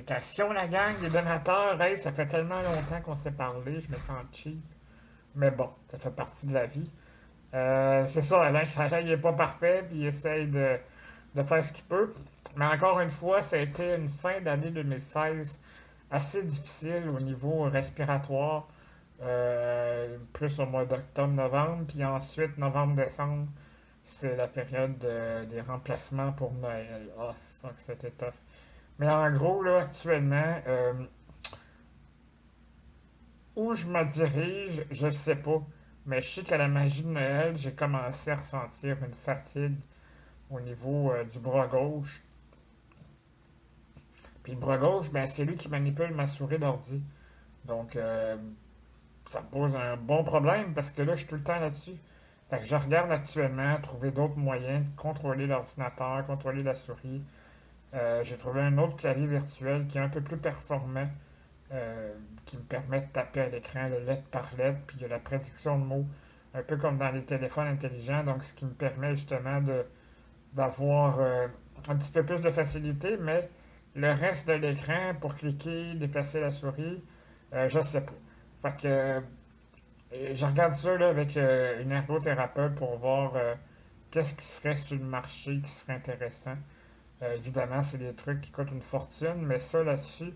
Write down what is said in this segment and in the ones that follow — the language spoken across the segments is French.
Salutations la gang, les donateurs. Hey, ça fait tellement longtemps qu'on s'est parlé, je me sens cheap. Mais bon, ça fait partie de la vie. C'est ça, Alain, il est pas parfait, puis il essaye de faire ce qu'il peut. Mais encore une fois, ça a été une fin d'année 2016 assez difficile au niveau respiratoire. Plus au mois d'octobre-novembre, puis ensuite novembre-décembre, c'est la période des remplacements pour Noël. Ah, fuck, c'était tough. Mais en gros, là, actuellement, où je me dirige, je sais pas. Mais je sais qu'à la magie de Noël, j'ai commencé à ressentir une fatigue au niveau du bras gauche. Puis le bras gauche, ben, c'est lui qui manipule ma souris d'ordi. Donc, ça me pose un bon problème parce que là, je suis tout le temps là-dessus. Fait que je regarde actuellement trouver d'autres moyens de contrôler l'ordinateur, contrôler la souris. J'ai trouvé un autre clavier virtuel qui est un peu plus performant, euh, qui me permet de taper à l'écran le lettre par lettre, puis il y a la prédiction de mots, un peu comme dans les téléphones intelligents, donc ce qui me permet justement d'avoir un petit peu plus de facilité, mais le reste de l'écran, pour cliquer, déplacer la souris, je sais pas. Fait que je regarde ça là, avec une ergothérapeute pour voir qu'est-ce qui serait sur le marché qui serait intéressant. Évidemment, c'est des trucs qui coûtent une fortune, mais ça là-dessus,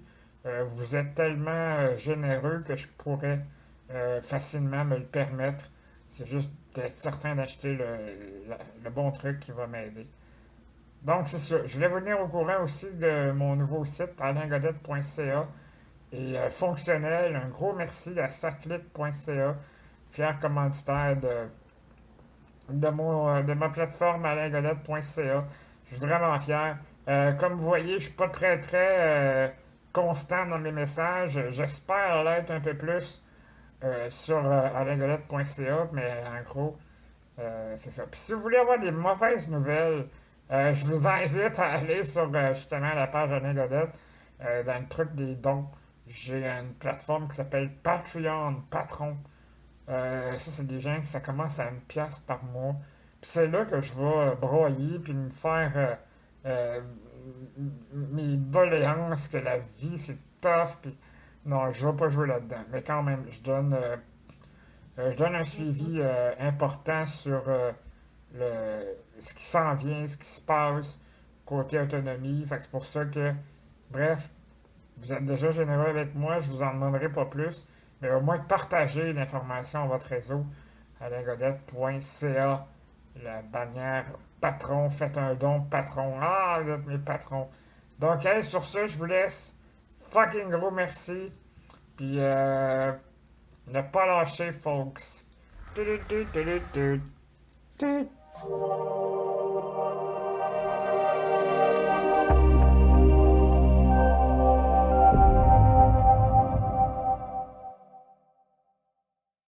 vous êtes tellement généreux que je pourrais facilement me le permettre. C'est juste d'être certain d'acheter le bon truc qui va m'aider. Donc, c'est ça. Je voulais vous tenir au courant aussi de mon nouveau site, alaingodette.ca, et fonctionnel. Un gros merci à saclip.ca, fier commanditaire de ma plateforme alaingodette.ca. Je suis vraiment fier. Comme vous voyez, je suis pas constant dans mes messages. J'espère l'être un peu plus sur alaingolette.ca, mais en gros, c'est ça. Puis si vous voulez avoir des mauvaises nouvelles, je vous invite à aller sur justement la page Alain Godette, dans le truc des dons. J'ai une plateforme qui s'appelle Patreon, Patron. Ça, c'est des gens qui ça commence à 1 pièce par mois. Puis c'est là que je vais broyer puis me faire euh, mes doléances que la vie c'est tough. Puis non, je vais pas jouer là-dedans. Mais quand même, je donne un suivi important sur ce qui s'en vient, ce qui se passe côté autonomie. Fait que c'est pour ça que, bref, vous êtes déjà généreux avec moi, je vous en demanderai pas plus, mais au moins partagez l'information à votre réseau à lagodette.ca, la bannière patron, faites un don patron. Ah, vous êtes mes patrons. Donc, hey, sur ce, je vous laisse. Fucking gros merci. Puis, ne pas lâcher, folks. Tu, tu, tu, tu, tu, tu.